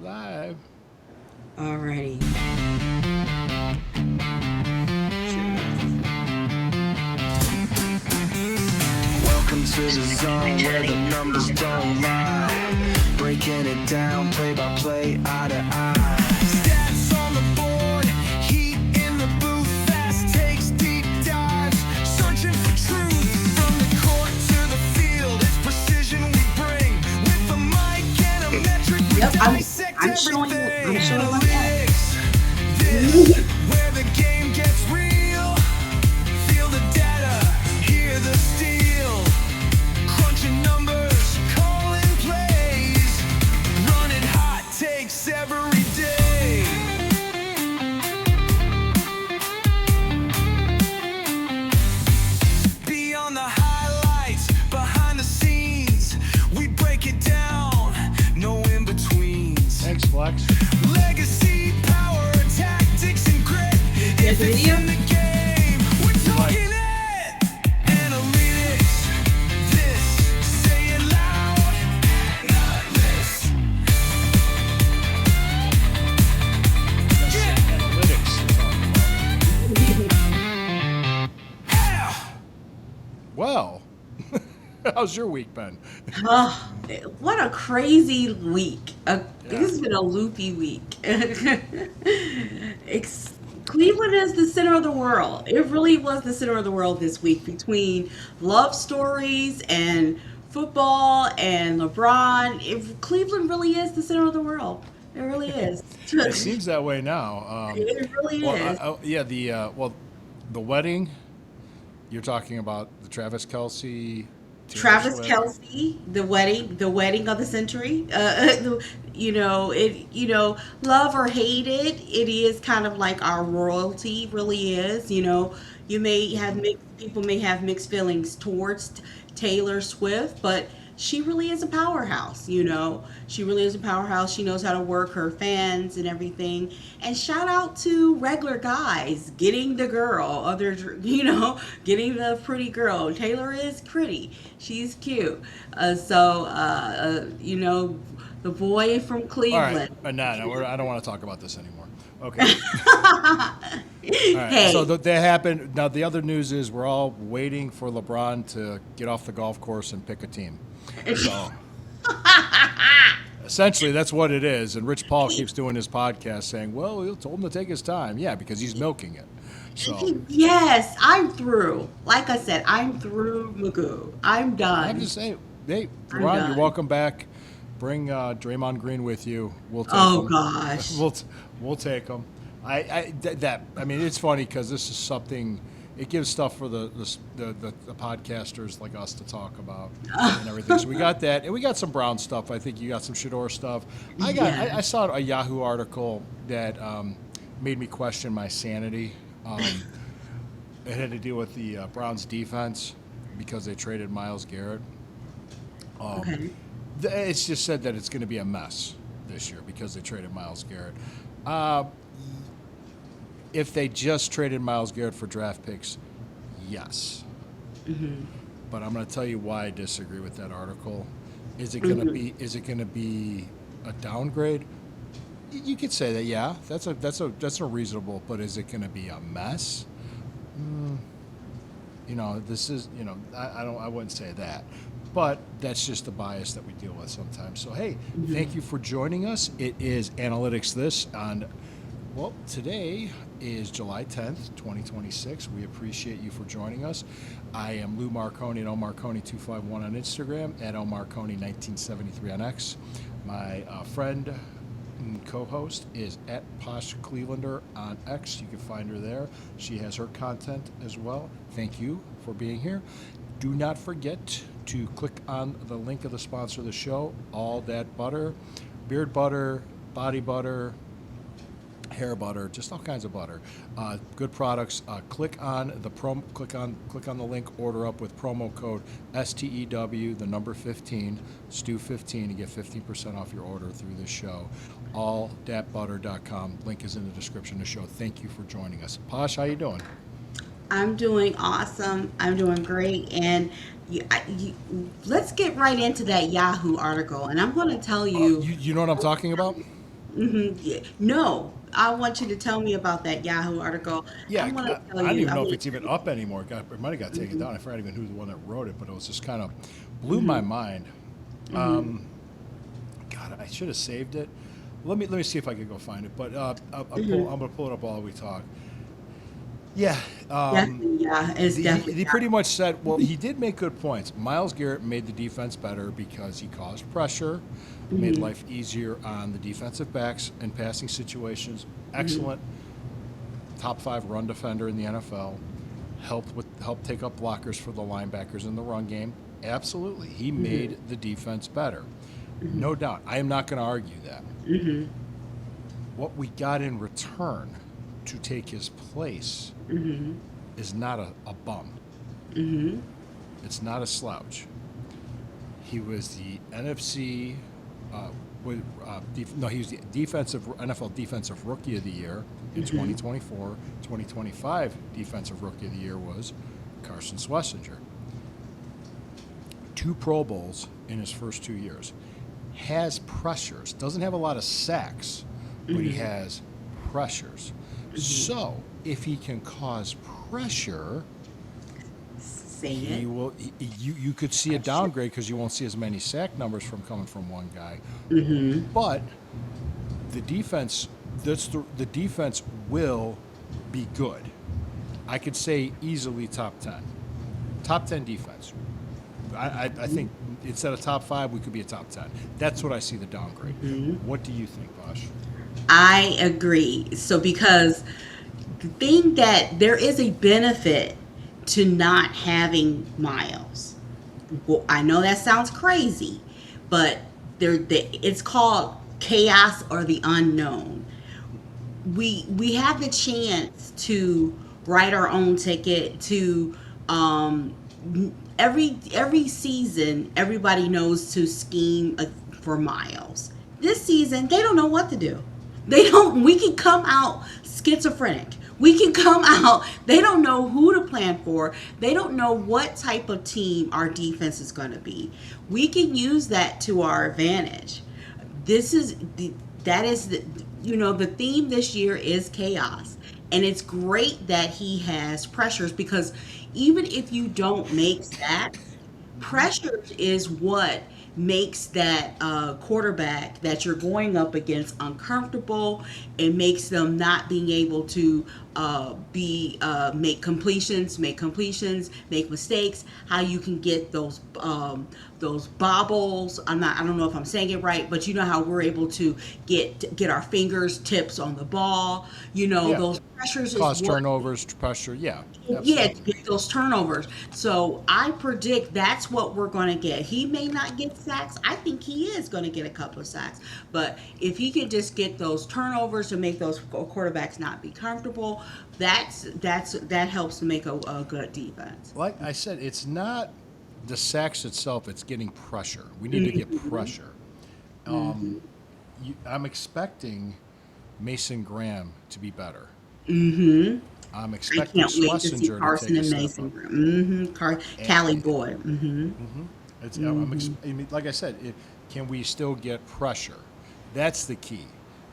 live. Alrighty. Welcome to the zone where the numbers don't lie. Breaking it down, play by play, eye to eye. Stats on the board, heat in the booth, fast takes, deep dives, searching for truth. From the court to the field, it's precision we bring. With a mic and a metric, we Yep, dissect I'm showing everything. my cat. Analytics, this, where the game gets real. Feel the data, hear the steel. Crunching numbers, calling plays. Running hot takes every day. Beyond the highlights, behind the scenes, we break it down, no in-betweens. Thanks, Flex. Legacy, power, tactics, and grit. If it's video? in the game, we're talking it. Analytics, this, say it loud. Not this. That's analytics. Yeah. Well, how's your week been? Oh, what a crazy week. This has been a loopy week. Cleveland is the center of the world. It really was the center of the world this week between love stories and football and LeBron. Cleveland really is the center of the world. It really is. It seems that way now. It really Well, is. yeah, the wedding. You're talking about the Travis Kelsey. Taylor Travis Swift. Kelsey, the wedding of the century. Love or hate it, it is kind of like our royalty really is. You may have people may have mixed feelings towards Taylor Swift, but she really is a powerhouse. She really is a powerhouse. She knows how to work her fans and everything. And shout out to regular guys getting the girl, getting the pretty girl. Taylor is pretty. She's cute. The boy from All right, Cleveland. no, I don't want to talk about this anymore. Okay. All right. Hey. So that happened. Now the other news is we're all waiting for LeBron to get off the golf course and pick a team. So essentially, that's what it is. And Rich Paul keeps doing his podcast saying, "Well, we told him to take his time." Yeah, because he's milking it. So Yes, I'm through. Like I said, I'm through Magoo. I'm done. I'm just saying, hey, I'm Ron, done. you're welcome back. Bring Draymond Green with you. We'll take Oh him. gosh. We'll take him. I mean, it's funny because this is something. It gives stuff for the podcasters like us to talk about and everything. So we got that, and we got some Brown stuff. I think you got some Shador stuff. Yeah. I saw a Yahoo article that made me question my sanity. It had to do with the Browns defense because they traded Myles Garrett. Okay. It's just said that it's going to be a mess this year because they traded Myles Garrett. If they just traded Myles Garrett for draft picks, yes. Mm-hmm. But I'm going to tell you why I disagree with that article. Is it going to be? Is it going to be a downgrade? You could say that, yeah. That's a reasonable. But is it going to be a mess? This is. I wouldn't say that. But that's just the bias that we deal with sometimes. So, hey, thank you for joining us. It is Analytics This on, today is July 10th, 2026. We appreciate you for joining us. I am Lou Marconi at lmarconi251 on Instagram, at lmarconi1973 on X. My friend and co-host is at Posh Clevelander on X. You can find her there. She has her content as well. Thank you for being here. Do not forget to click on the link of the sponsor of the show, All That Butter, beard butter, body butter, hair butter, just all kinds of butter. Good products. Click on the link, order up with promo code STEW, the number 15, STEW15, to get 15% off your order through this show. Alldatbutter.com. Link is in the description of the show. Thank you for joining us. Posh, how you doing? I'm doing awesome. I'm doing great. And let's get right into that Yahoo article. And I'm going to tell you. You know what I'm talking about? Yeah. No, I want you to tell me about that Yahoo article. I Yeah, want to tell I don't you. even I know if mean, it's even up anymore. It might have got taken down. I forgot even who the one that wrote it, but it was just kind of blew my hmm mind. hmm God, I should have saved it. Let me see if I can go find it. But hmm I'm gonna pull it up while we talk. Yeah, definitely, yeah, it's definitely he pretty Yahoo. much said, well, he did make good points. Miles Garrett made the defense better because he caused pressure, made hmm life easier on the defensive backs in passing situations. hmm Excellent, top 5 run defender in the NFL. Helped take up blockers for the linebackers in the run game. Absolutely, he hmm made the defense better, hmm no doubt. I am not going to argue that. hmm What we got in return to take his place hmm is not a bum. hmm It's not a slouch. He was the NFC. No, he was the defensive NFL Defensive Rookie of the Year in hmm 2024. 2025 Defensive Rookie of the Year was Carson Schlesinger. 2 Pro Bowls in his first 2 years. Has pressures. Doesn't have a lot of sacks, but he hmm has pressures. So if he can cause pressure, Say he it. will. You could see a downgrade because you won't see as many sack numbers from coming from one guy. hmm But the defense, the defense will be good. I could say easily top 10 defense. I think instead of top 5, we could be a top 10. That's what I see the downgrade. What do you think, Bosh? I agree. So because the thing that there is a benefit to not having Miles. Well, I know that sounds crazy, but it's called chaos or the unknown. We have the chance to write our own ticket to um every season everybody knows to scheme for Miles. This season they don't know what to do. They don't We can come out schizophrenic. We can come out, they don't know who to plan for. They don't know what type of team our defense is going to be. We can use that to our advantage. This is the that is the the theme this year is chaos, and it's great that he has pressures because even if you don't make sacks, pressures is what makes that quarterback that you're going up against uncomfortable. It makes them not being able to be make completions, make mistakes. How you can get those bobbles. I don't know if I'm saying it right, but you know how we're able to get our fingers tips on the ball. Yeah, Those pressures is cause what turnovers, pressure. Yeah, yeah, to absolutely. get those turnovers. So I predict that's what we're going to get. He may not get sacks. I think he is going to get a couple of sacks. But if he can just get those turnovers to make those quarterbacks not be comfortable, that helps to make a good defense. Like I said, it's not the sacks itself; it's getting pressure. We need to get hmm pressure. hmm I'm expecting Mason Graham to be better. hmm I'm I expecting can't wait to see Schlesinger to Carson take a and step Mason. up. And, Cali boy. I mean, like I said, can we still get pressure? That's the key.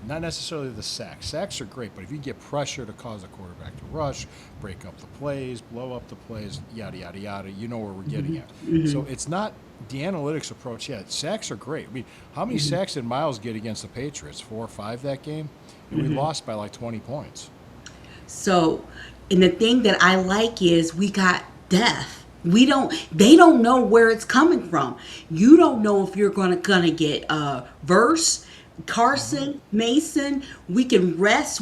Not necessarily the sacks. Sacks are great, but if you get pressure to cause a quarterback to rush, break up the plays, blow up the plays, yada, yada, yada, you know where we're getting at. So it's not the analytics approach yet. Sacks are great. I mean, how many sacks did Miles get against the Patriots? 4 or 5 that game? And we lost by like 20 points. So, and the thing that I like is we got depth. They don't know where it's coming from. You don't know if you're gonna get Verse, Hmm. Carson, Mason. We can rest.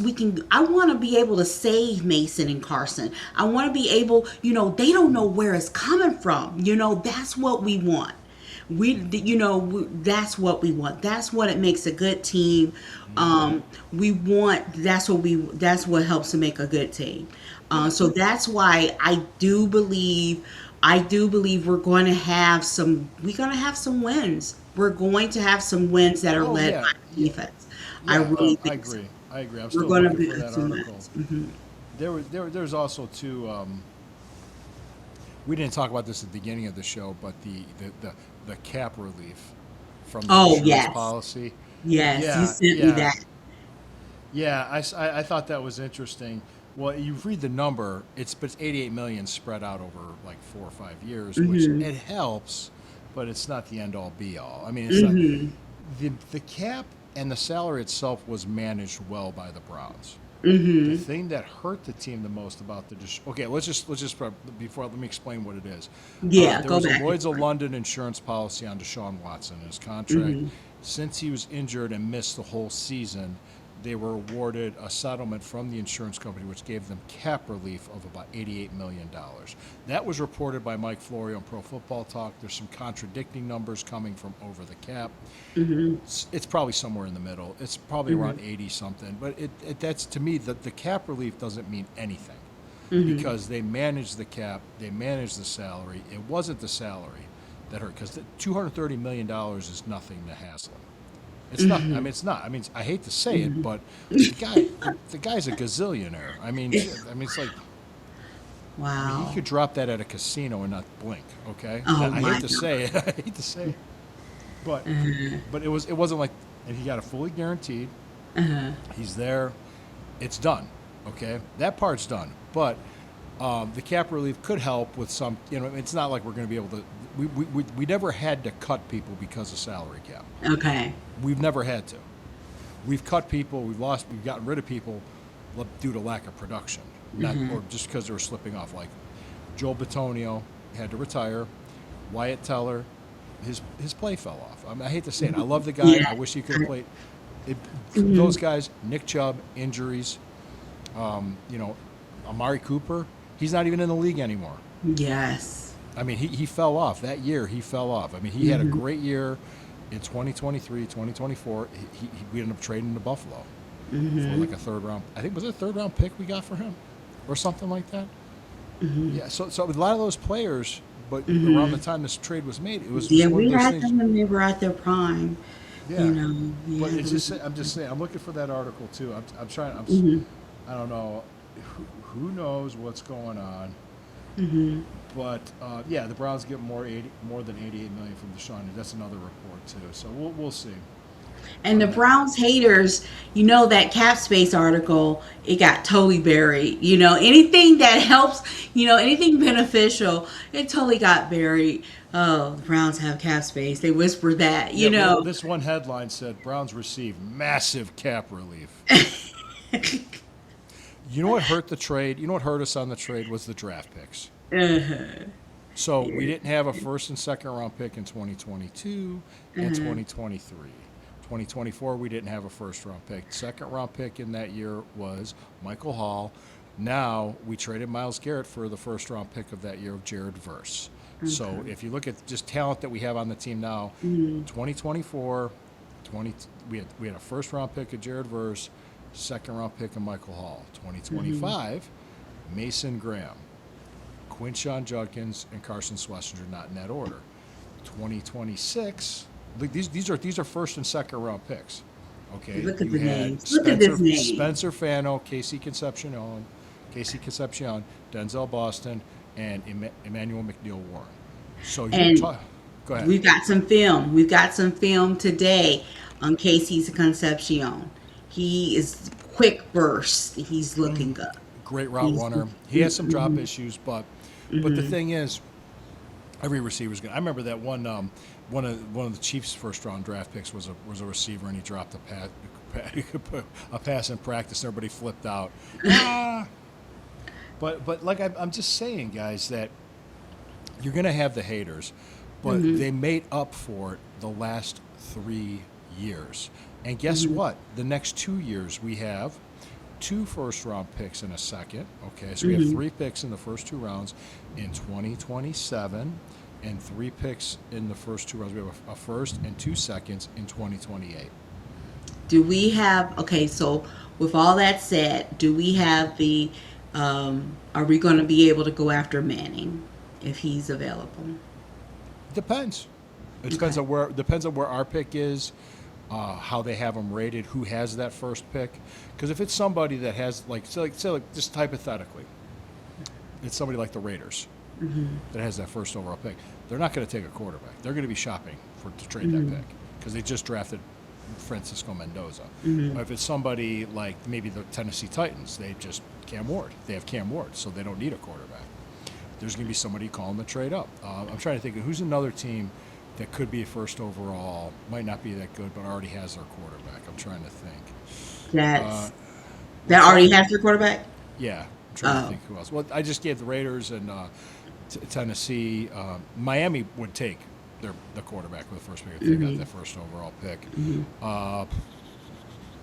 I want to be able to save Mason and Carson. I want to be able, they don't know where it's coming from. That's what we want. That's what we want. That's what it makes a good team. Hmm. We want that's what helps to make a good team. Yeah. So that's why I do believe we're going to have some wins. We're going to have some wins that are Oh, led yeah. by Yeah. defense. I Yeah, really I think so. agree. I agree. I'm We're still going to looking be for that some article. wins. There's also two. We didn't talk about this at the beginning of the show, but the cap relief from the Oh insurance yes. policy. Yes, you Yeah, sent me yeah, that. yeah. I thought that was interesting. Well, you read the number; but it's 88 million spread out over like 4 or 5 years, which Mhm. it helps, but it's not the end all be all. I mean, it's not Mhm. the cap and the salary itself was managed well by the Browns. The Mhm. thing that hurt the team the most about okay, let's just before let me explain what it is. Yeah, There go was a back and Lloyd's of forth. London insurance policy on Deshaun Watson. His contract, Mhm. since he was injured and missed the whole season, they were awarded a settlement from the insurance company, which gave them cap relief of about $88 million. That was reported by Mike Florio on Pro Football Talk. There's some contradicting numbers coming from Over the Cap. Mhm. It's probably somewhere in the middle. It's probably Mhm. around 80 something. But that's to me the cap relief doesn't mean anything Mhm. because they manage the cap, they manage the salary. It wasn't the salary that hurt because $230 million is nothing to Haslam. It's nothing. I Mhm. mean, it's not. I mean, I hate to say it, Mhm. but the guy's a gazillionaire. I mean, shit. I mean, it's like he Wow. could drop that at a casino and not blink. Okay, Oh I hate my to God. say it. I hate to say it, but Uh-huh. it wasn't like, and he got a fully guaranteed. Uh-huh. He's there. It's done. Okay, that part's done. But the cap relief could help with some. It's not like we're going to be able to. We never had to cut people because of salary cap. Okay. We've never had to. We've cut people. We've gotten rid of people due to lack of production, not Mhm. or just because they were slipping off. Like Joel Bitonio had to retire. Wyatt Teller, his play fell off. I mean, I hate to say it. I love the guy. Yeah. I wish he could have played. It, those Mhm. guys, Nick Chubb, injuries. You know, Amari Cooper, he's not even in the league anymore. Yes. I mean, he fell off that year. He fell off. I mean, he had a Mhm. great year in 2023, 2024. We ended up trading to Buffalo for like Mhm. a third round. I think was it a third round pick we got for him, or something like that. Mhm. Yeah. So with a lot of those players, but around the Mhm. time this trade was made, it was Yeah, just one of we those had things. them when they were at their prime. You Yeah. know, we But had it's them. just I'm just saying I'm looking for that article too. I'm trying. Mhm. I don't know. Who knows what's going on? Mhm. But yeah, the Browns get more than 88 million from Deshaun. That's another report too. So we'll see. And the Browns haters, that cap space article, it got totally buried. Anything that helps, anything beneficial, it totally got buried. Oh, the Browns have cap space. They whispered that, Yeah, well, this one headline said Browns receive massive cap relief. You know what hurt the trade? You know what hurt us on the trade was the draft picks. Uh-huh. So we Yeah. didn't have a first and second round pick in 2022 and Uh-huh. 2023. 2024, we didn't have a first round pick. Second round pick in that year was Michael Hall. Now we traded Myles Garrett for the first round pick of that year of Jared Verse. So Okay. if you look at just talent that we have on the team now, Mhm. 2024, 20, we had a first round pick of Jared Verse, second round pick of Michael Hall. Mhm. 2025, Mason Graham, Quinshon Judkins, and Carson Schlesinger, not in that order. 2026, these are first and second round picks. Okay, Look at you the had names. Look at this Spencer name. Spencer Fano, Casey Concepcion, Denzel Boston, and Emmanuel McNeil Warren. So you're And talking. Go ahead. we've got some film. We've got some film today on Casey's Concepcion. He is quick burst. He's looking good. Great route He's. runner. He has some drop Mm-hmm. issues, but the thing is, every receiver's good. I remember that one of the Chiefs' first round draft picks was a receiver, and he dropped a pass in practice. And everybody flipped out. Ah! But like I'm just saying, guys, that you're going to have the haters, but Mm-hmm. they made up for it the last 3 years. And guess Mm-hmm. what? The next 2 years we have two first round picks in a second. Okay, so we have Mm-hmm. three picks in the first two rounds in 2027 and three picks in the first two rounds. We have a first and 2 seconds in 2028. Do we have, okay, so with all that said, do we have are we going to be able to go after Manning if he's available? Depends. It Okay. depends on where our pick is, how they have them rated, who has that first pick. Because if it's somebody that has like just hypothetically, it's somebody like the Raiders that has that first overall pick. They're not going to take a quarterback. They're going to be shopping to trade that pick because they just drafted Francisco Mendoza. Mm-hmm. If it's somebody like maybe the Tennessee Titans, they just Cam Ward. They have Cam Ward, so they don't need a quarterback. There's going to be somebody calling the trade up. I'm trying to think of who's another team that could be a first overall, might not be that good, but already has their quarterback. I'm trying to think. That's that already has their quarterback. Yeah, I'm trying to Oh, think who else. Well, I just gave the Raiders and Tennessee. Miami would take the quarterback with the first pick if they got that first overall pick. I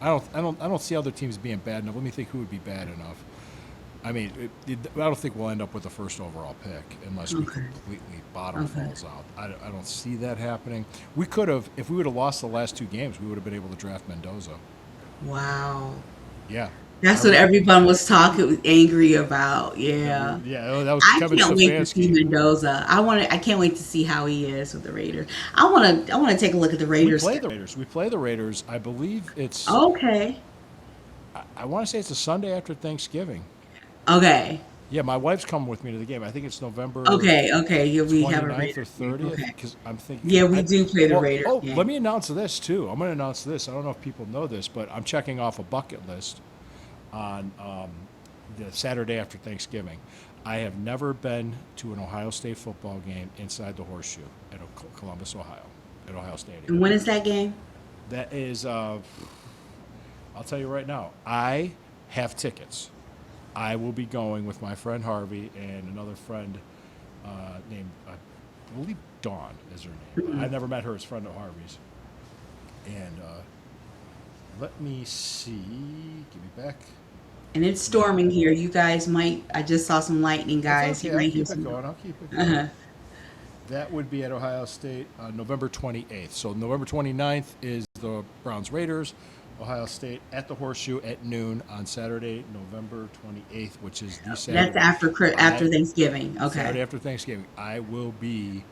don't see other teams being bad enough. Let me think who would be bad enough. I mean, I don't think we'll end up with the first overall pick unless we completely bottom falls out. I don't see that happening. We could have, if we would have lost the last 2 games, we would have been able to draft Mendoza. wow. Yeah. That's what everyone was talking angry about. Yeah. Yeah, that was I Kevin can't wait to see Stefanski. Mendoza. I can't wait to see how he is with the Raiders. I want to take a look at the We Raiders. play the Raiders. We play the Raiders. I believe it's, Okay. I want to say it's a Sunday after Thanksgiving. Okay. Yeah, my wife's coming with me to the game. I think it's November Okay. Okay. We have a 29th or Raiders game. 30th Okay. because I'm thinking. Yeah, we do play the well, Raiders oh, game. let me announce this too. I'm going to announce this. I don't know if people know this, but I'm checking off a bucket list on the Saturday after Thanksgiving. I have never been to an Ohio State football game inside the Horseshoe at Columbus, Ohio, at Ohio Stadium. And when is that game? That is, I'll tell you right now, I have tickets. I will be going with my friend Harvey and another friend named, I believe Dawn is her name. I never met her as a friend of Harvey's. And let me see. Give me back. And it's storming here. You guys might. I just saw some lightning, guys. That's You okay. I'll might hear keep it some. going. I'll keep it going. Uh-huh. That would be at Ohio State on November 28th. So November 29th is the Browns Raiders. Ohio State at the Horseshoe at noon on Saturday, November 28th, which is the Saturday. That's after Thanksgiving. Saturday Okay. after Thanksgiving. I will be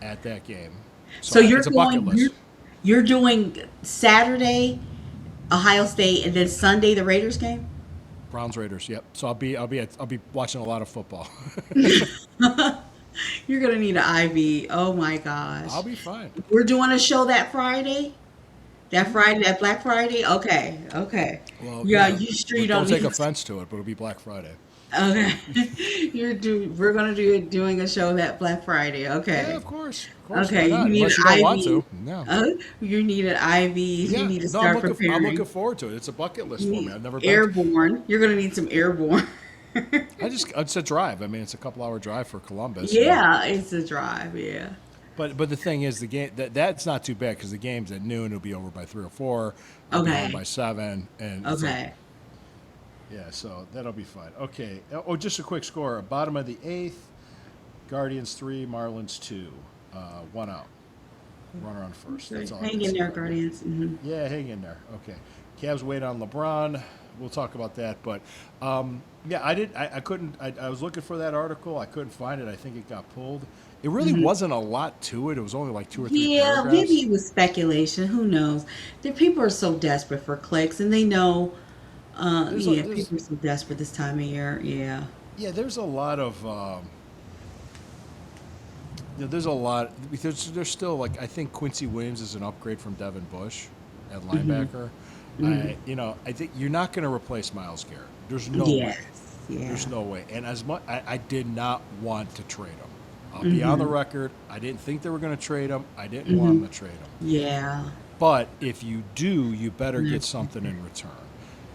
at that game. So you're it's a bucket going. list. You're doing Saturday, Ohio State, and then Sunday the Raiders game. Browns Raiders. Yep. So I'll be watching a lot of football. You're gonna need an IV. Oh my gosh. I'll be fine. We're doing a show that Friday. That Black Friday. Okay. Okay. Well, Yeah. You sure you don't don't take need? offense to it, but it'll be Black Friday. Okay. We're gonna doing a show that Black Friday. Yeah, Okay. of course. Of course. Okay. Why not? You need Unless you an don't want IV. to. No. You need an IV. Yeah. You need to No, start I'm preparing. looking forward to it. It's a bucket list You for me. need I've never been. airborne. You're gonna need some airborne. It's a drive. I mean, it's a couple-hour drive for Columbus. Yeah, it's a drive. Yeah. But the thing is, the game that's not too bad because the game's at noon. It'll be over by 3 or 4. I'll be Okay. home by 7. And it's Okay. yeah, so that'll be fine. Okay. Oh, just a quick score. Bottom of the 8th, Guardians 3, Marlins 2. 1 out. Runner on first. That's all. I Hang can in say there, about that. Guardians. Yeah, hang in there. Okay. Cavs wait on LeBron. We'll talk about that. But yeah, I couldn't. I was looking for that article. I couldn't find it. I think it got pulled. It really wasn't a lot to it. It was only like 2 or 3 Yeah, paragraphs. maybe it was speculation. Who knows? The people are so desperate for clicks, and they know. People are so desperate this time of year. Yeah. Yeah, there's a lot of. There's a lot. There's still like I think Quincy Williams is an upgrade from Devin Bush at linebacker. I think you're not going to replace Myles Garrett. There's no way. Yes. Yeah. There's no way. And as much, I did not want to trade him. I'll be on the record. I didn't think they were going to trade him. I didn't want them to trade him. Yeah. But if you do, you better get something in return.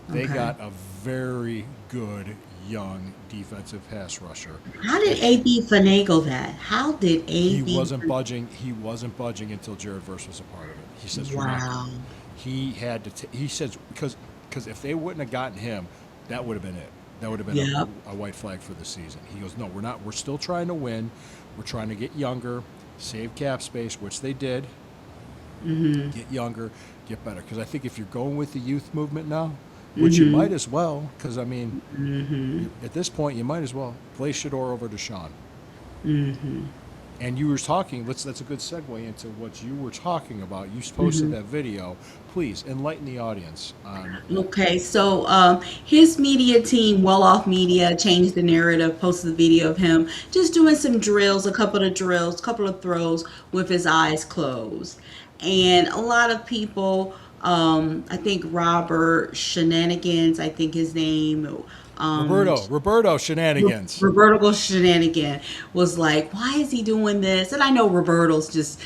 They Okay. got a very good young defensive pass rusher. How did AB finagle that? How did AB? He wasn't budging. He wasn't budging until Jared Verse was a part of it. He says, "We're not Wow. gonna-" He had to. He says because if they wouldn't have gotten him, that would have been it. That would have been Yep. a white flag for the season. He goes, "No, we're not. We're still trying to win. We're trying to get younger, save cap space, which they did. Get younger, get better. Because I think if you're going with the youth movement now, which you might as well, because I mean, at this point, you might as well play Shador over Deshaun. And you were talking. That's a good segue into what you were talking about. You posted that video. Please enlighten the audience on. Okay, so his media team, Well Off Media, changed the narrative, posted a video of him just doing some drills, a couple of throws with his eyes closed. And a lot of people I think Robert Shenanigans, I think his name. Roberto Shenanigans. Roberto Shenanigan was like, why is he doing this? And I know Roberto's just,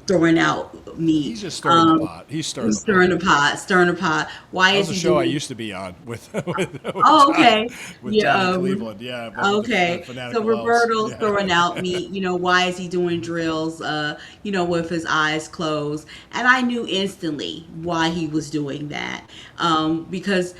throwing out meat. He's just stirring the pot. He's stirring the pot. Stirring the pot. Why That is was a he show I doing? used to be on with Oh, okay. with Yeah. Johnny Cleveland. Yeah. Okay. So Fanatical Roberto's Elves. throwing out meat. Why is he doing drills? With his eyes closed. And I knew instantly why he was doing that. Because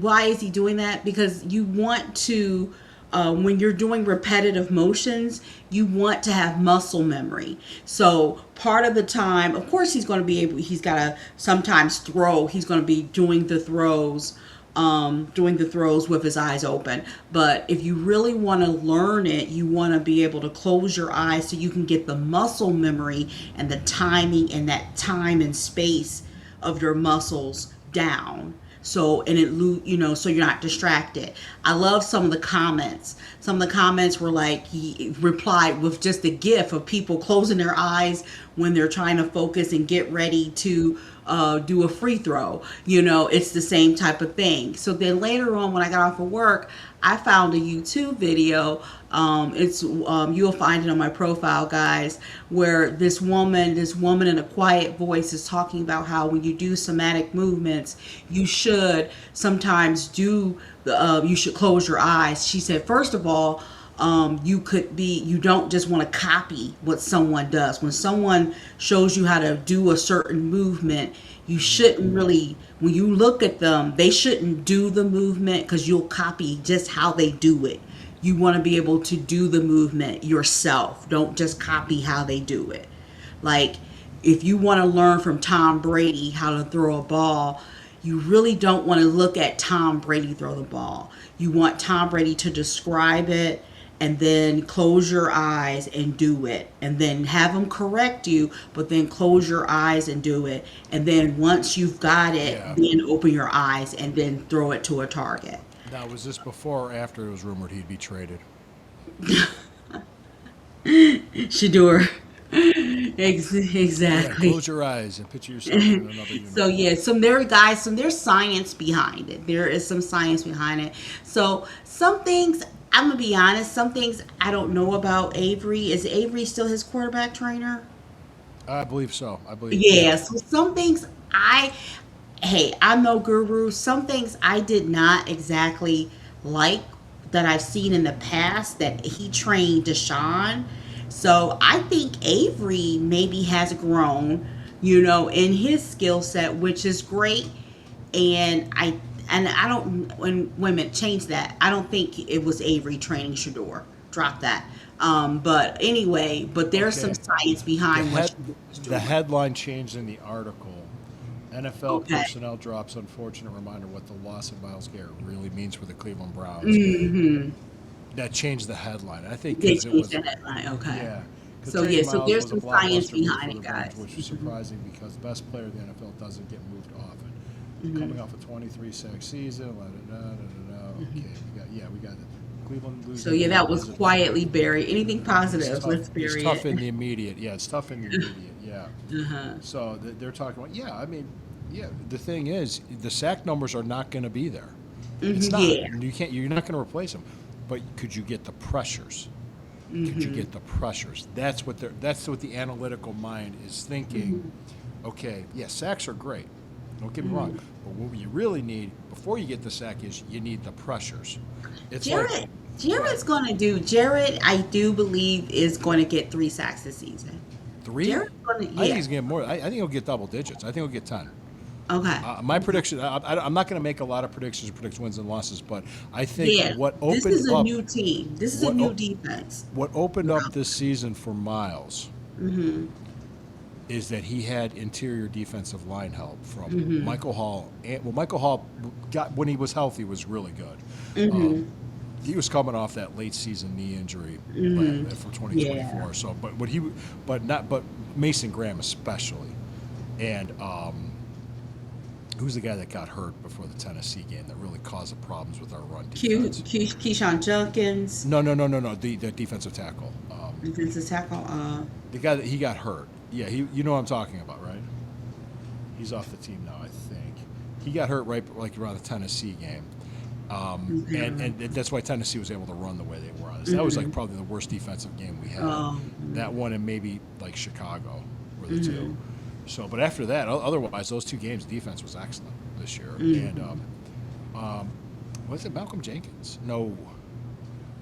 why is he doing that? Because you want to, when you're doing repetitive motions, you want to have muscle memory. So part of the time, of course, he's got to sometimes throw. He's going to be doing the throws with his eyes open. But if you really want to learn it, you want to be able to close your eyes so you can get the muscle memory and the timing and that time and space of your muscles down. So so you're not distracted. I love some of the comments. Some of the comments were like, he replied with just a gif of people closing their eyes when they're trying to focus and get ready to do a free throw. It's the same type of thing. So then later on, when I got off of work, I found a YouTube video. You'll find it on my profile, guys, where this woman in a quiet voice is talking about how when you do somatic movements, you should sometimes you should close your eyes. She said, first of all, you don't just want to copy what someone does. When someone shows you how to do a certain movement, you shouldn't really, when you look at them, they shouldn't do the movement because you'll copy just how they do it. You want to be able to do the movement yourself. Don't just copy how they do it. Like, if you want to learn from Tom Brady how to throw a ball, you really don't want to look at Tom Brady throw the ball. You want Tom Brady to describe it and then close your eyes and do it. And then have him correct you, but then close your eyes and do it. And then once you've got it, then open your eyes and then throw it to a target. Now, was this before or after it was rumored he'd be traded? Shador. Exactly. Yeah, close your eyes and picture yourself in another universe. So there's science behind it. There is some science behind it. So some things, I'm gonna be honest, some things I don't know about Avery. Is Avery still his quarterback trainer? I believe so. Yeah. So some things I'm no guru. Some things I did not exactly like that I've seen in the past that he trained Deshaun. So I think Avery maybe has grown, in his skill set, which is great. And I don't, when women change that, I don't think it was Avery training Shador. Drop that. But anyway, there's some science behind the headline changed in the article. NFL Okay. personnel drops unfortunate reminder what the loss of Myles Garrett really means for the Cleveland Browns. Mm-hmm. That changed the headline. I think They because it was changed the headline. Okay. yeah. 'Cause So, Trey so Miles there's was a some science blockbuster move behind for it, the Browns, guys. which was surprising because the best player in the NFL doesn't get moved often. Mm-hmm. Coming off a 23-sack season, okay, we got it. Cleveland losing. So that was quietly buried. Anything positive, let's bury It's tough it. in the immediate. Yeah, it's tough in the immediate. Yeah. Uh-huh. So they're talking about. Yeah, I mean, the thing is, the sack numbers are not going to be there. It's not. Yeah. You can't. You're not going to replace them. But could you get the pressures? Could you get the pressures? That's what the analytical mind is thinking. Okay, yeah, sacks are great. Don't get me wrong. But what you really need before you get the sack is you need the pressures. It's Jared, I do believe, is going to get 3 sacks this season. 3. Jared's gonna, I think he's getting more. I think he'll get double digits. I think he'll get 10. Okay. My prediction. I'm not going to make a lot of predictions or predict wins and losses, but I think what opened this is a up new team. This is a new defense. what opened up this season for Miles is that he had interior defensive line help from Michael Hall. Michael Hall got when he was healthy was really good. He was coming off that late season knee injury from 2024. Yeah. So, but Mason Graham especially, and who's the guy that got hurt before the Tennessee game that really caused the problems with our run defense? Keyshawn Jenkins. No. The defensive tackle. Defensive tackle. The guy that he got hurt. Yeah, you know what I'm talking about, right? He's off the team now, I think. He got hurt right like around the Tennessee game. And that's why Tennessee was able to run the way they were on us. That was like probably the worst defensive game we had. That one and maybe like Chicago were the two. So, but after that, otherwise, those two games, defense was excellent this year. And was it Malcolm Jenkins? No. What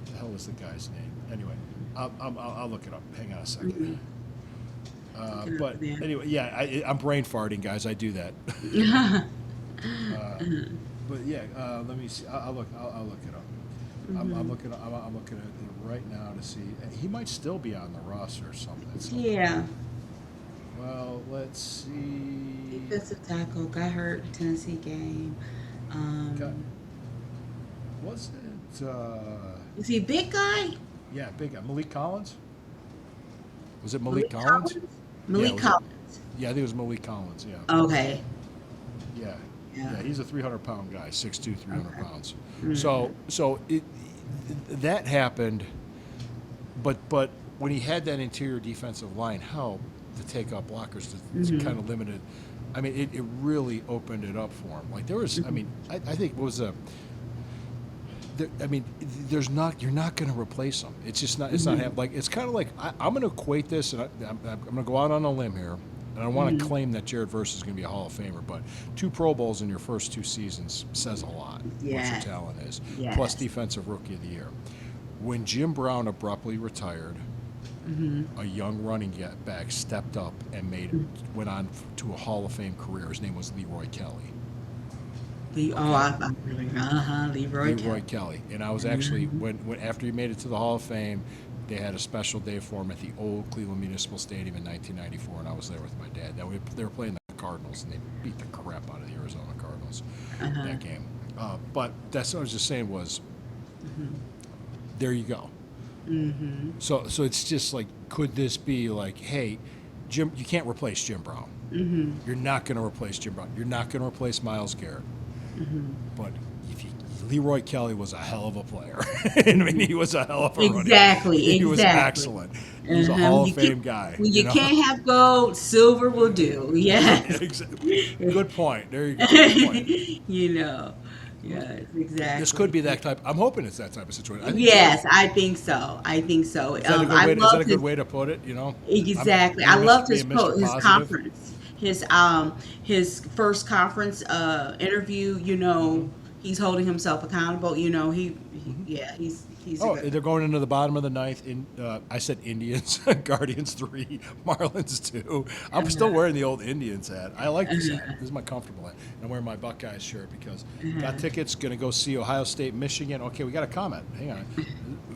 the hell was the guy's name? Anyway, I'll look it up. Hang on a second. But anyway, yeah, I'm brain farting, guys. I do that. But yeah, let me see. I'll look it up. I'm looking at it right now to see. He might still be on the roster or something. Yeah. Well, let's see. Defensive tackle got hurt in Tennessee game. Was it? Is he a big guy? Yeah, big guy. Malik Collins. Was it Malik Collins? Malik Collins. Yeah, I think it was Malik Collins. Yeah. Okay. Yeah, he's a 300-pound guy, 6'2", 300 pounds. Mm-hmm. So that happened, but when he had that interior defensive line help to take out blockers, to kind of limited. I mean, it really opened it up for him. Like there was, I mean, I think it was a. There's not. You're not going to replace him. It's just not. It's not like. It's kind of like I'm going to equate this, and I'm going to go out on a limb here. And I want to claim that Jared Verse is going to be a Hall of Famer, but 2 Pro Bowls in your first 2 seasons says a lot. What your talent is. Plus Defensive Rookie of the Year. When Jim Brown abruptly retired, a young running back stepped up and went on to a Hall of Fame career. His name was Leroy Kelly. Leroy Kelly. And I was actually when after he made it to the Hall of Fame, they had a special day for him at the old Cleveland Municipal Stadium in 1994, and I was there with my dad. They were playing the Cardinals, and they beat the crap out of the Arizona Cardinals that game. But that's what I was just saying was, there you go. So it's just like, could this be like, hey, Jim, you can't replace Jim Brown. You're not going to replace Jim Brown. You're not going to replace Myles Garrett. But Leroy Kelly was a hell of a player. I mean, he was a hell of a runner. Exactly. He was excellent. He was a Hall of Fame guy. You can't have gold, silver will do. Yes. Good point. There you go. Good point. Yes, exactly. This could be that type. I'm hoping it's that type of situation. I think so. Is that a good way to put it? Exactly. I loved his conference. His first conference interview. He's holding himself accountable. He's. They're going into the bottom of the ninth. I said Indians, Guardians 3, Marlins 2. I'm still wearing the old Indians hat. I like this hat. This is my comfortable hat. And I'm wearing my Buckeyes shirt because got tickets. Going to go see Ohio State, Michigan. Okay, we got a comment. Hang on.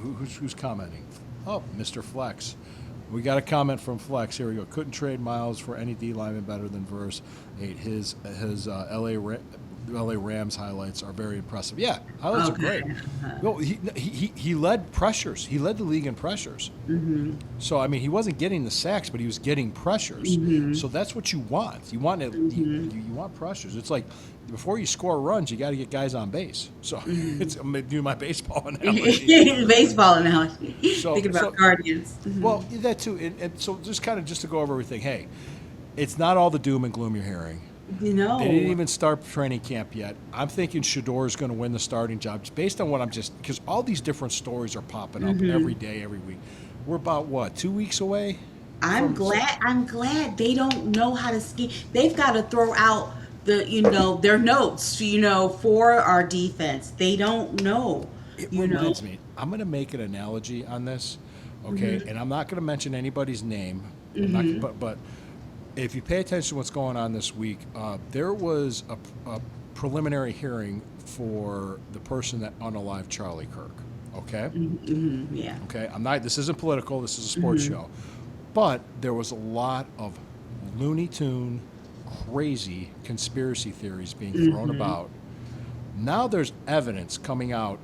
Who's commenting? Oh, Mr. Flex. We got a comment from Flex. Here we go. Couldn't trade Myles for any D lineman better than Verse. His LA Rams highlights are very impressive. Yeah, highlights are great. Well, he led pressures. He led the league in pressures. So I mean, he wasn't getting the sacks, but he was getting pressures. So that's what you want. You want you want pressures. It's like before you score runs, you got to get guys on base. So I'm gonna do my baseball analogy. Baseball analogy. Thinking about Guardians. Well, that too. And so just to go over everything. Hey, it's not all the doom and gloom you're hearing. They didn't even start training camp yet. I'm thinking Shador is going to win the starting job just based on what because all these different stories are popping up every day, every week. We're about 2 weeks away? I'm glad they don't know how to scheme. They've got to throw out their notes, for our defense. They don't know. It reminds me. I'm going to make an analogy on this, okay? And I'm not going to mention anybody's name, but if you pay attention to what's going on this week, there was a preliminary hearing for the person that unalived Charlie Kirk. Okay. Yeah. Okay. This isn't political. This is a sports show, but there was a lot of Looney Tune, crazy conspiracy theories being thrown about. Now there's evidence coming out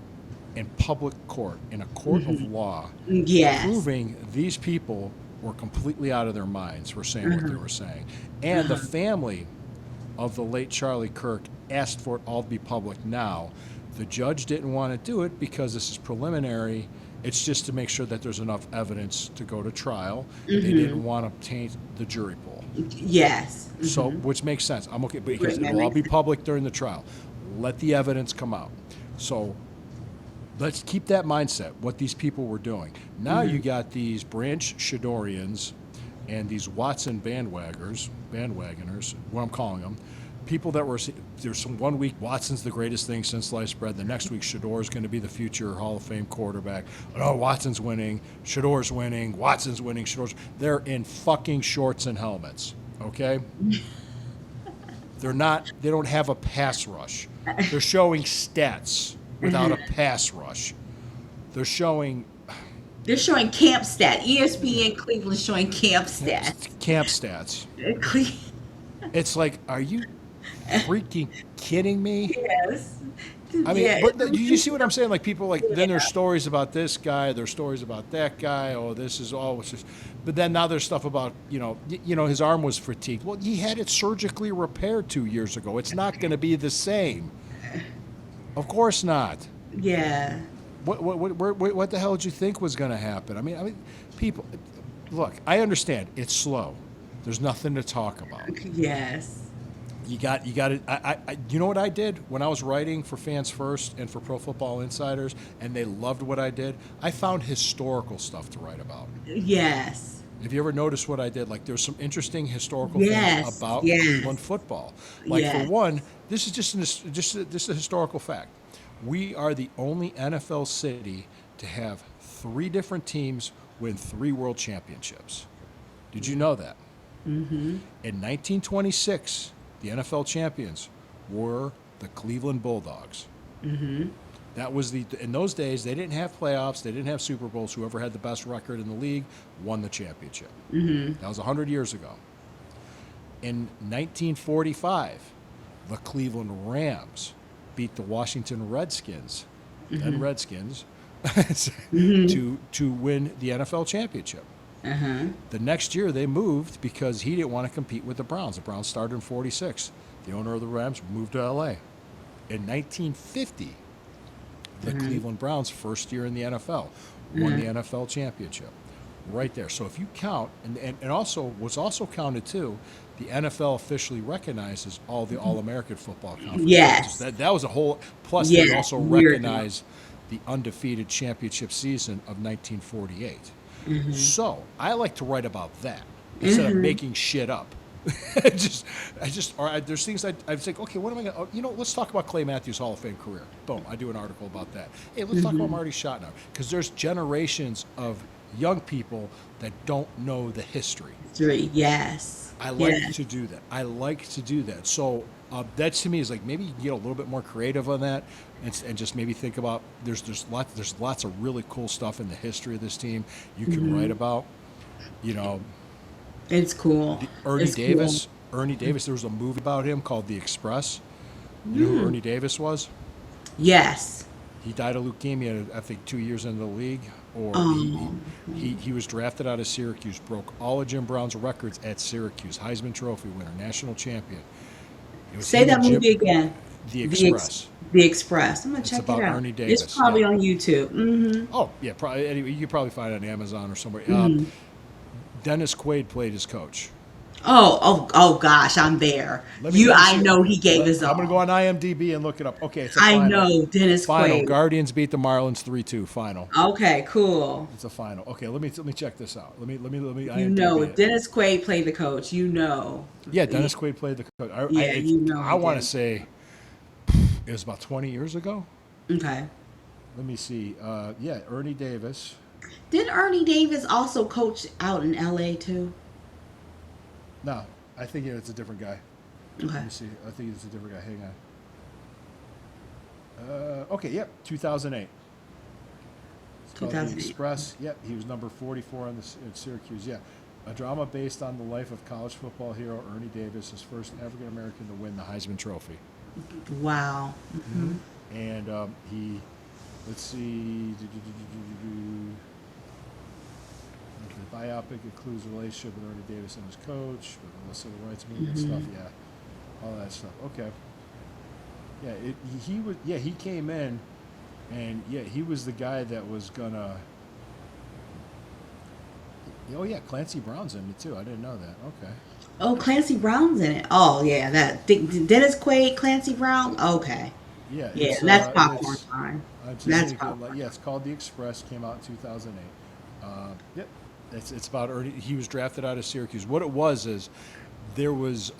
in public court, in a court of law, proving these people were completely out of their minds for saying what they were saying. And the family of the late Charlie Kirk asked for it all to be public now. The judge didn't want to do it because this is preliminary. It's just to make sure that there's enough evidence to go to trial. They didn't want to taint the jury pool. Yes. So, which makes sense. I'm okay, because Right, that it'll all makes be sense. public during the trial. Let the evidence come out. So, let's keep that mindset, what these people were doing. Now you got these Branch Shadorians and these Watson bandwagoners, what I'm calling them, people that were, there's some 1 week, Watson's the greatest thing since sliced bread. The next week, Shador's going to be the future Hall of Fame quarterback. Oh, Watson's winning, Shador's winning, Watson's winning, Shador's. They're in fucking shorts and helmets, okay? They don't have a pass rush. They're showing stats without a pass rush. They're showing camp stat. ESPN Cleveland showing camp stats. camp stats. It's like, are you freaking kidding me? Yes. I mean, Yeah. but you see what I'm saying? Like, people, like, then there's stories about this guy, there's stories about that guy. Oh, this is all. But then now there's stuff about, his arm was fatigued. Well, he had it surgically repaired 2 years ago. It's not going to be the same. Of course not. Yeah. What the hell did you think was going to happen? I mean, people, look, I understand it's slow. There's nothing to talk about. Yes. You got it. You know what I did when I was writing for Fans First and for Pro Football Insiders, and they loved what I did? I found historical stuff to write about. Yes. Have you ever noticed what I did? Like, there's some interesting historical Yes, things about yes. Cleveland football. Like, Yes. for one, this is just a historical fact. We are the only NFL city to have 3 different teams win 3 world championships. Did you know that? In 1926, the NFL champions were the Cleveland Bulldogs. That was in those days, they didn't have playoffs, they didn't have Super Bowls. Whoever had the best record in the league won the championship. That was 100 years ago. In 1945, the Cleveland Rams beat the Washington Redskins, then Redskins, to win the NFL championship. The next year they moved because he didn't want to compete with the Browns. The Browns started in 46. The owner of the Rams moved to LA. In 1950, the Cleveland Browns, first year in the NFL, won the NFL championship. Right there. So if you count, and also what's also counted too, the NFL officially recognizes all the All-American football conferences. Yes. That was a whole, plus Yeah, they also weird. recognize the undefeated championship season of 1948. So I like to write about that instead of making shit up. There's things I'd say, okay, what am I going to, let's talk about Clay Matthews' Hall of Fame career. Boom, I do an article about that. Hey, let's talk about Marty Schottenhauer, because there's generations of young people that don't know the history. 3. Yes. I like to do that. So that to me is like, maybe you can get a little bit more creative on that, and just maybe think about there's lots of really cool stuff in the history of this team you can write about. It's cool. Ernie It's Davis. Cool. Ernie Davis. There was a movie about him called The Express. You know who Ernie Davis was? Yes. He died of leukemia, I think, 2 years into the league. Or he was drafted out of Syracuse, broke all of Jim Brown's records at Syracuse. Heisman Trophy winner, national champion. Say that movie again. The Express. The Express. I'm gonna check it out. About Ernie Davis. It's probably on YouTube. Oh yeah, probably. Anyway, you could probably find it on Amazon or somewhere. Dennis Quaid played his coach. Oh gosh, I'm there. I know he gave his all. I'm gonna go on IMDb and look it up. Okay, it's a I final. know Dennis Final. Quaid. Guardians beat the Marlins 3-2. Final. Okay, cool. It's a final. Okay, let me check this out. Let me. IMDb it. Dennis Quaid played the coach. Yeah, Dennis Quaid played the coach. I want to say it was about 20 years ago. Okay. Let me see. Ernie Davis. Did Ernie Davis also coach out in LA too? No, I think it's a different guy. Okay. Let me see. I think it's a different guy. Hang on. Okay, yep, 2008. It's called The 2008. Express. Yep, he was number 44 in Syracuse. Yeah, a drama based on the life of college football hero Ernie Davis, his first African American to win the Heisman Trophy. Wow. And he, let's see. The biopic includes a relationship with Ernie Davis and his coach, with the civil rights movement stuff. Yeah, all that stuff. Okay. Yeah, he came in, and he was the guy that was gonna Oh yeah, Clancy Brown's in it too. I didn't know that. Okay. Oh, Clancy Brown's in it. Oh yeah, Dennis Quaid, Clancy Brown. Okay, Yeah, yeah, that's popcorn it's time. I'm just That's thinking like popcorn. yeah, it's called The Express. Came out in 2008. Yep, it's about Ernie. He was drafted out of Syracuse. What it was is there was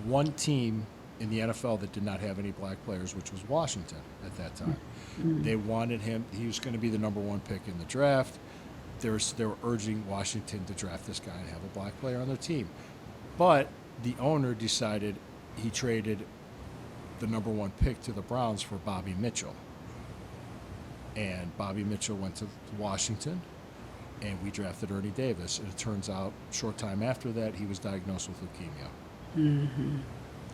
one team in the NFL that did not have any black players, which was Washington at that time. They wanted him. He was going to be the number one pick in the draft. They were urging Washington to draft this guy and have a black player on their team. But the owner decided he traded the number one pick to the Browns for Bobby Mitchell. And Bobby Mitchell went to Washington, and we drafted Ernie Davis. And it turns out, short time after that, he was diagnosed with leukemia.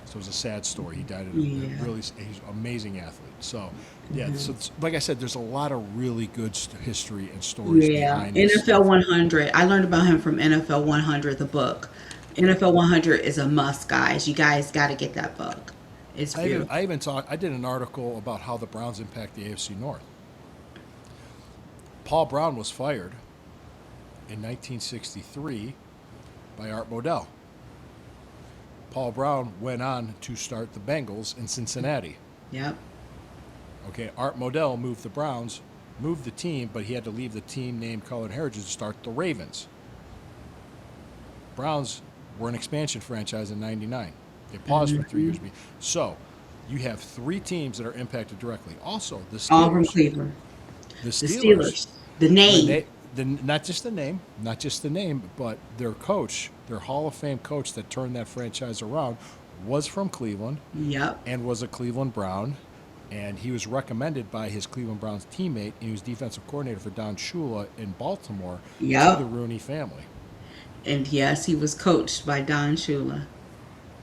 So it was a sad story. He died of Yeah. he's an amazing athlete. So, yeah, so like I said, there's a lot of really good history and stories Yeah, behind this NFL stuff. 100. I learned about him from NFL 100, the book. NFL 100 is a must, guys. You guys got to get that book. It's beautiful. I did an article about how the Browns impact the AFC North. Paul Brown was fired in 1963 by Art Modell. Paul Brown went on to start the Bengals in Cincinnati. Yep. Okay, Art Modell moved the team, but he had to leave the team name, color, and heritage to start the Ravens. Browns were an expansion franchise in '99. They paused for 3 years. So you have three teams that are impacted directly. Also, the All from Steelers. Cleveland. The The Steelers. Steelers. The When name. not just the name, but their coach, their Hall of Fame coach that turned that franchise around, was from Cleveland Yep. and was a Cleveland Brown, and he was recommended by his Cleveland Browns teammate, and he was defensive coordinator for Don Shula in Baltimore to Yep. the Rooney family. And yes, he was coached by Don Shula.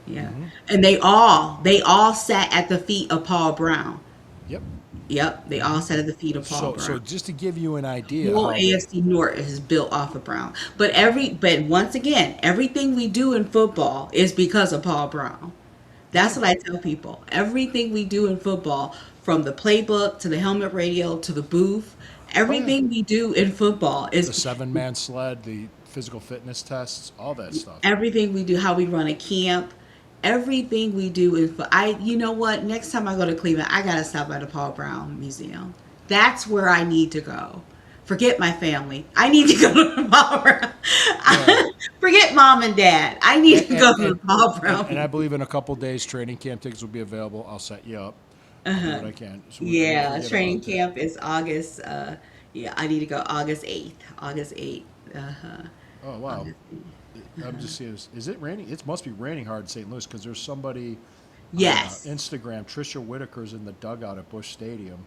Yeah. Mm-hmm. And they all sat at the feet of Paul Brown. Yep. Yep. They all sat at the feet of Paul So Brown. just to give you an idea Whole how AFC North is built off of Brown. But once again, everything we do in football is because of Paul Brown. That's what I tell people. Everything we do in football, from the playbook to the helmet radio to the booth, oh yeah, everything we do in football the is 7-man sled, the physical fitness tests, all that stuff. everything we do, how we run a camp, everything we do you know what? Next time I go to Cleveland, I gotta stop by the Paul Brown Museum. That's where I need to go. Forget my family. I need to go to the Paul Brown. Yeah. Forget mom and dad. I need to And, go and, to the Paul Brown. and I believe in a couple days, training camp tickets will be available. I'll set you up. I'll do what I can. So we don't Yeah, forget training about that. camp is August. Yeah, I need to go August 8th. August 8th. Oh wow! August 8th. I'm just seeing. Is it raining? It must be raining hard in St. Louis because there's somebody Yes. on Instagram. Trisha Whitaker's in the dugout at Busch Stadium,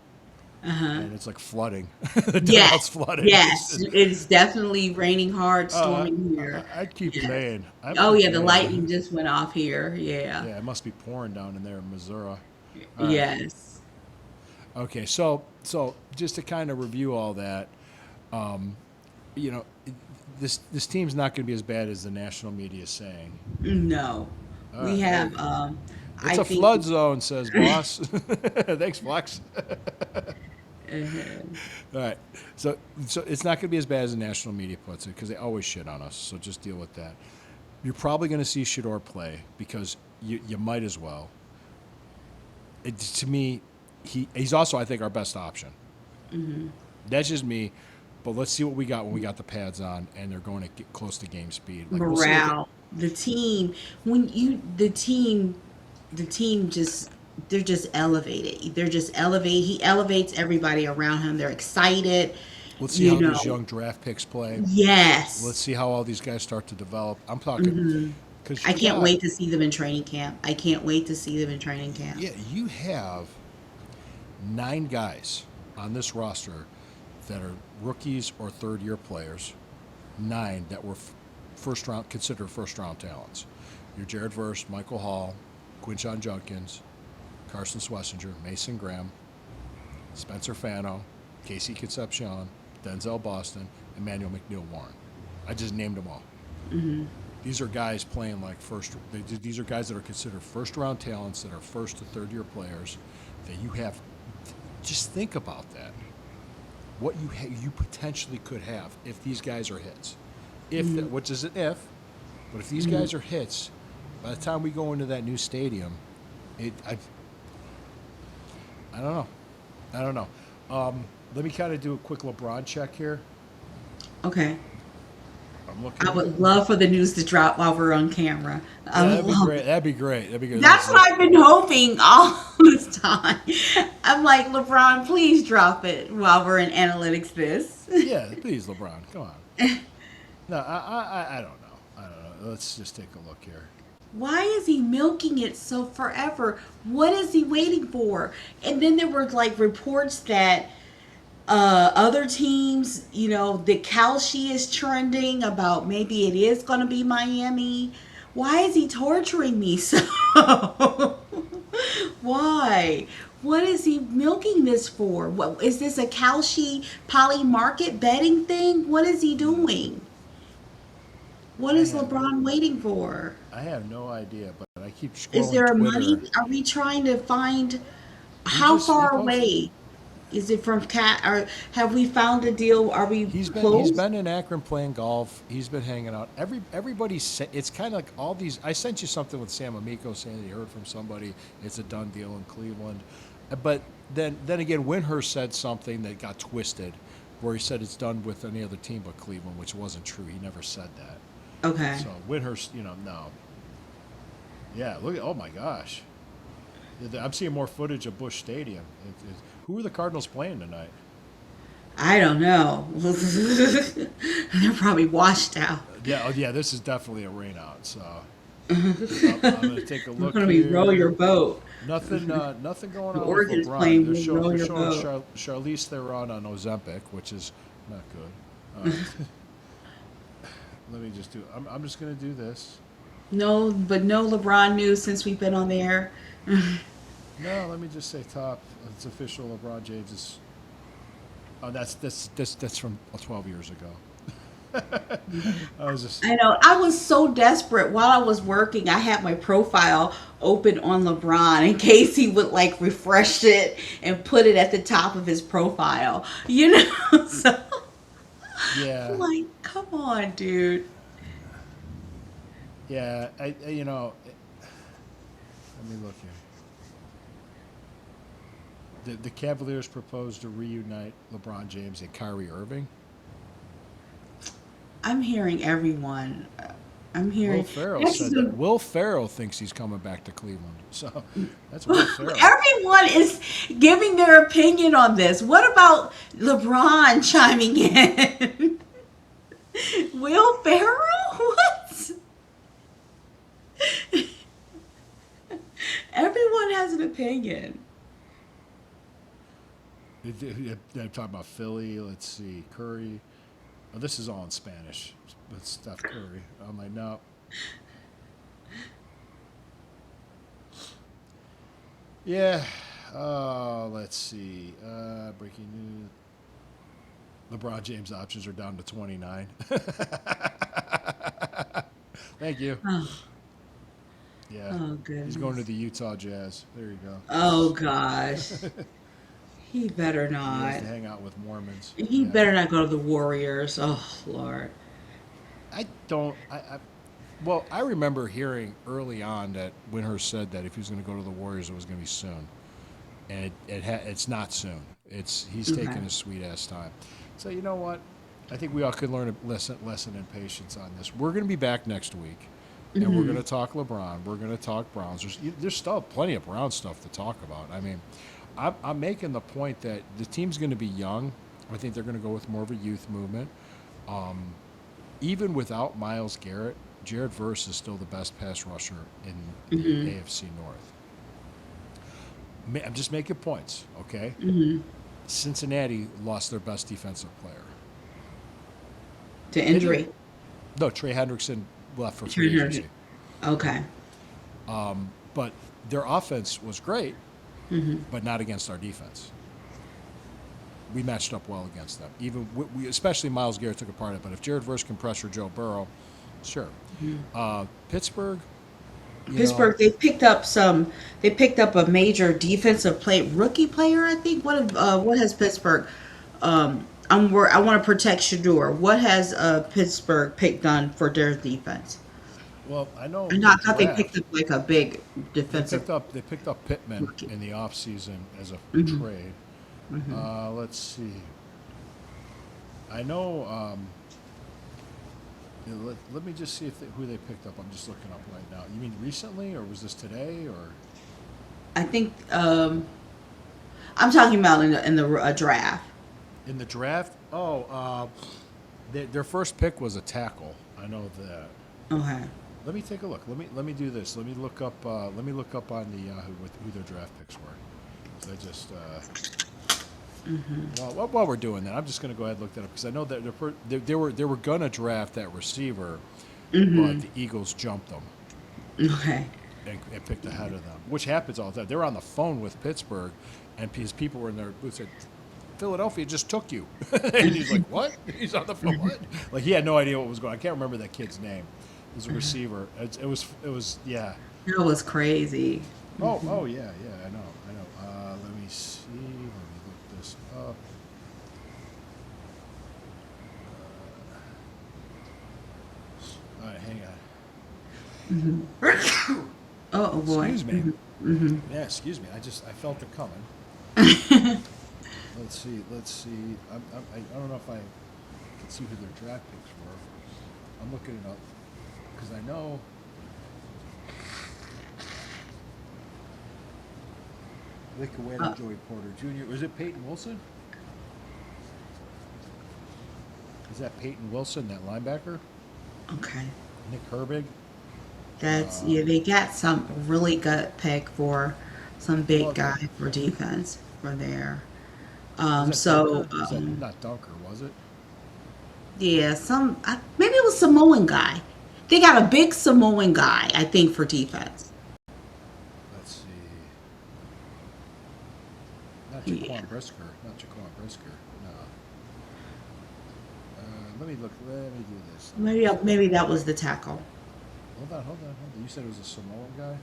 and it's like flooding. The dugout's Yes. flooded. Yes. It's definitely raining hard, Uh, storming here. I'd keep Yes. playing. Oh yeah, the lightning just went off here. Yeah. Yeah, it must be pouring down in there in Missouri. All right. Yes. Okay, so just to kind of review all that, you know, this team's not going to be as bad as the national media is saying. No. All We right. have It's a flood zone, says boss. Thanks, Flex. All right, so it's not going to be as bad as the national media puts it because they always shit on us. So just deal with that. You're probably going to see Shador play because you might as well. To me, he's also, I think, our best option. That's just me, but let's see what we got when we got the pads on and they're going to get close to game speed. Like, we'll see what Morale. The team just they're just elevated. They're just elevate. He elevates everybody around him. They're excited. let's see how these young draft picks play. Yes. Let's see how all these guys start to develop. I'm talking because I can't wait to see them in training camp. I can't wait to see them in training camp. Yeah, you have 9 guys on this roster that are rookies or third-year players. 9 that were considered first-round talents. You're Jared Verse, Michael Hall, Quinshon Judkins, Carson Swessinger, Mason Graham, Spencer Fano, Casey Concepcion, Denzel Boston, Emmanuel McNeil Warren. I just named them all. These are guys playing like these are guys that are considered first-round talents that are first to third-year players that you have. Just think about that. what you potentially could have if these guys are hits. Which is an if, but if these guys are hits, by the time we go into that new stadium, I don't know. I don't know. Let me kind of do a quick LeBron check here. Okay. I'm looking. I would love for the news to drop while we're on camera. Yeah, that'd be great. That'd be great. That'd be great. That's what I've been hoping all this time. I'm like, LeBron, please drop it while we're in analytics this. Yeah, please, LeBron. Come on. No, I don't know. I don't know. Let's just take a look here. Why is he milking it so forever? What is he waiting for? And then there were like reports that other teams, you know, the Kalshi is trending about maybe it is going to be Miami. Why is he torturing me so? Why? What is he milking this for? What is this, a Kalshi poly market betting thing? What is he doing? What is LeBron waiting for? I have no idea, but I keep scrolling. Is there a Twitter. money? Are we trying to find how far away? Is it from Cat? Or have we found a deal? Are we close? He's been in Akron playing golf. He's been hanging out. Everybody's. It's kind of like all these. I sent you something with Sam Amico saying that he heard from somebody. It's a done deal in Cleveland. But then again, Winhurst said something that got twisted, where he said it's done with any other team but Cleveland, which wasn't true. He never said that. Okay. So Winhurst, no. Yeah, look. Oh my gosh, I'm seeing more footage of Busch Stadium. Who are the Cardinals playing tonight? I don't know. They're probably washed out. Yeah, this is definitely a rain out. So I'm going to take a look. We're going to row your boat. Nothing going on Oregon's with LeBron. playing They're showing your boat. Charlize Theron on Ozempic, which is not good. Let me just do. I'm just going to do this. No LeBron news since we've been on the air. No, let me just say top. It's official. LeBron James is. Oh, that's from 12 years ago. I know. I was so desperate while I was working. I had my profile open on LeBron in case he would like refresh it and put it at the top of his profile. So Yeah. I'm like, come on, dude. Yeah, let me look here. The Cavaliers proposed to reunite LeBron James and Kyrie Irving. I'm hearing everyone. I'm hearing. Will Ferrell said that. Will Ferrell thinks he's coming back to Cleveland. So that's Will Ferrell. Everyone is giving their opinion on this. What about LeBron chiming in? Will Ferrell? What? Everyone has an opinion. They're talking about Philly. Let's see. Curry. Oh, this is all in Spanish. It's Steph Curry. I'm like, no. Yeah. Let's see. Breaking news. LeBron James options are down to 29. Thank you. Oh. Yeah. Oh, goodness. He's going to the Utah Jazz. There you go. Oh, gosh. He better He not. has to hang out with Mormons. He Yeah. better not go to the Warriors. Oh, Lord. Well, I remember hearing early on that Winhurst said that if he was going to go to the Warriors, it was going to be soon. And it's not soon. He's taking his sweet ass time. So you know what? I think we all could learn a lesson in patience on this. We're going to be back next week, and we're going to talk LeBron. We're going to talk Browns. There's still plenty of Brown stuff to talk about. I mean, I'm making the point that the team's going to be young. I think they're going to go with more of a youth movement. Even without Myles Garrett, Jared Verse is still the best pass rusher in the AFC North. I'm just making points, okay? Cincinnati lost their best defensive player. To injury. No, Trey Hendrickson left for free agency. Okay. But their offense was great, but not against our defense. We matched up well against them. Even especially Myles Garrett took a part of it. But if Jared Verse can pressure Joe Burrow, sure. Pittsburgh. They picked up a major defensive rookie player, I think. What has Pittsburgh? I want to protect Shador. What has Pittsburgh picked done for their defense? Well, I know And the I thought they picked draft. up like a big They defensive picked up Pittman rookie. in the offseason as a Hmm. trade. Let's see. I know. Let me just see who they picked up. I'm just looking up right now. You mean recently, or was this today, or I think I'm talking about in the draft. in the draft? Oh, their first pick was a tackle. I know that. Okay. Let me take a look. Let me do this. Let me look up. Let me look up on the Yahoo who their draft picks were. 'Cause I just. While we're doing that, I'm just going to go ahead and look that up because I know that they were gonna draft that receiver, but the Eagles jumped them Okay. and picked ahead of them, which happens all the time. They're on the phone with Pittsburgh, and his people were in their booth said, "Philadelphia just took you," and he's like, "What?" He's on the phone. What? Like he had no idea what was going on. I can't remember that kid's name. It was a receiver. It was yeah. That was crazy. Oh yeah, I know. Let me see. Let me look this up. All right, hang on. Oh boy. Excuse me. Yeah, excuse me. I felt it coming. Let's see. I don't know if I can see who their draft picks were. I'm looking it up because I know. Lithuania, Joey Porter Jr. Was it Peyton Wilson? Is that Peyton Wilson, that linebacker? Okay. Nick Herbig? That's yeah. They got some really good pick for some big Well, guy for defense for there. Is that So Dunker? Is that not Dunker, was it? yeah, maybe it was Samoan guy. They got a big Samoan guy, I think, for defense. Let's see. Not Yeah. Jaquan Brisker. Not Jaquan Brisker. No. Let me look. Let me do this. Maybe that was the tackle. Hold on. You said it was a Samoan guy?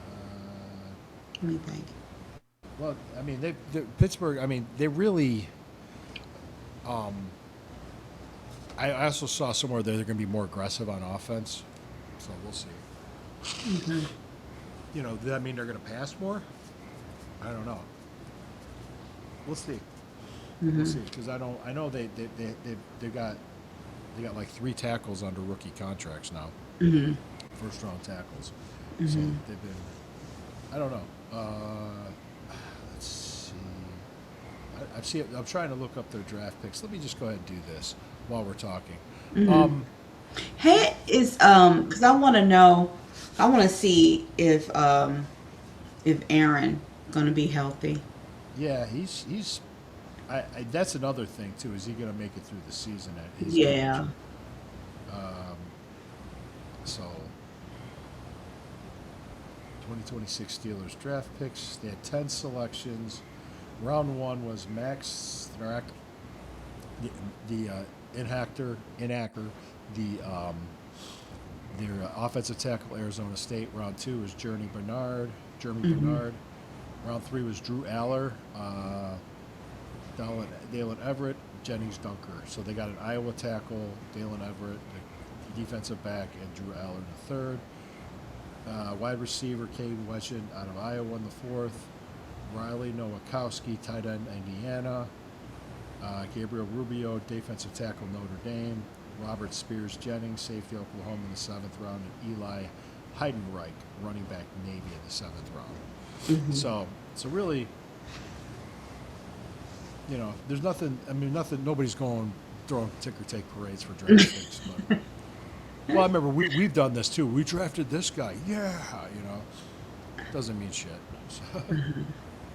Uh, Let me think. well, I mean, Pittsburgh, I mean, they really. I also saw somewhere that they're going to be more aggressive on offense. So we'll see. You know, does that mean they're going to pass more? I don't know. We'll see. We'll see because I know they got like 3 tackles under rookie contracts now. First round tackles. So they've been. I don't know. Let's see. I'm trying to look up their draft picks. Let me just go ahead and do this while we're talking. Hey, is because I want to know, I want to see if Aaron gonna be healthy. Yeah, he's. That's another thing too. Is he going to make it through the season at his Yeah. age? So, 2026 Steelers draft picks. They had 10 selections. Round 1 was Max Thrak, the inacker, their offensive tackle, Arizona State. Round 2 was Jeremy Bernard. Round 3 was Drew Aller, Dalen Everett, Jennings Dunker. So they got an Iowa tackle, Dalen Everett, the defensive back, and Drew Aller in the third. Wide receiver, Caden Weshin out of Iowa in the fourth. Riley Nowakowski, tight end, Indiana. Gabriel Rubio, defensive tackle, Notre Dame. Robert Spears Jennings, safety, Oklahoma in the 7th round. And Eli Heidenreich, running back, Navy in the 7th round. So really, you know, there's nothing. I mean, nobody's going throwing ticker tape parades for draft picks. But, well, I remember we've done this too. We drafted this guy. Yeah, you know, doesn't mean shit. So,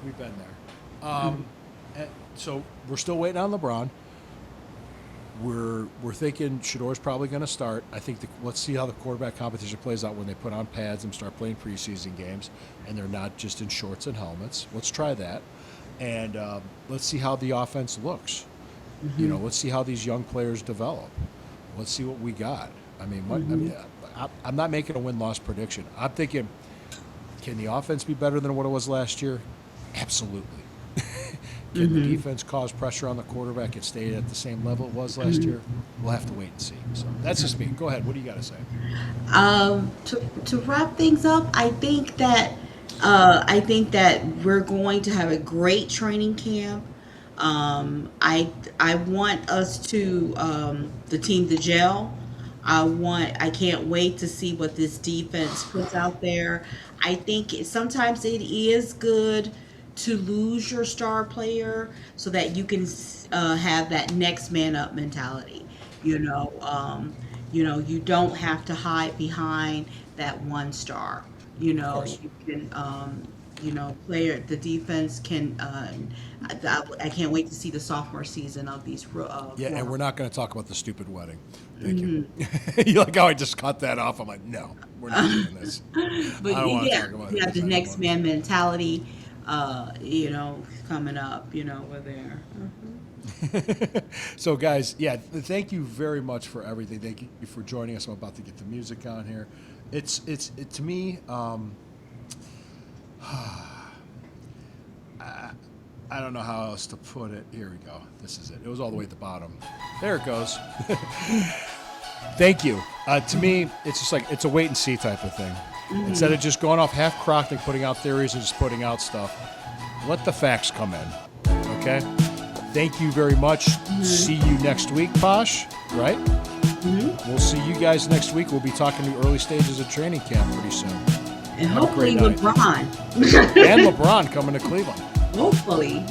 we've been there. And so we're still waiting on LeBron. We're thinking Shador's probably going to start. I think let's see how the quarterback competition plays out when they put on pads and start playing preseason games, and they're not just in shorts and helmets. Let's try that, and let's see how the offense looks. You know, let's see how these young players develop. Let's see what we got. I mean, I'm not making a win-loss prediction. I'm thinking, can the offense be better than what it was last year? Absolutely. Can the defense cause pressure on the quarterback and stay at the same level it was last year? We'll have to wait and see. So that's just me. Go ahead. What do you got to say? To wrap things up, I think that we're going to have a great training camp. I want us to the team to gel. I can't wait to see what this defense puts out there. I think sometimes it is good to lose your star player so that you can have that next man up mentality. You don't have to hide behind that one star. You can, the defense can. I can't wait to see the sophomore season of these. And we're not going to talk about the stupid wedding. Thank you. You like how I just cut that off? I'm like, no, we're not doing this. But I don't want to talk about you have the this next anymore. man mentality. Coming up. We're there. So, guys, thank you very much for everything. Thank you for joining us. I'm about to get the music on here. It to me. I don't know how else to put it. Here we go. This is it. It was all the way at the bottom. There it goes. Thank you. To me, it's just like it's a wait and see type of thing. Instead of just going off half-cocked and putting out theories and just putting out stuff, let the facts come in. Okay? Thank you very much. See you next week, Posh. Right? We'll see you guys next week. We'll be talking the early stages of training camp pretty soon. And Have a hopefully great night. LeBron. And LeBron coming to Cleveland. Hopefully.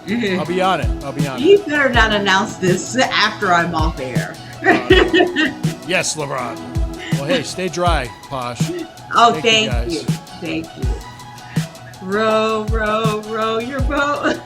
I'll be on it. You better not announce this after I'm off air. Yes, LeBron. Well, hey, stay dry, Posh. Oh, Thank you, guys. Thank you. Row, row, row your boat.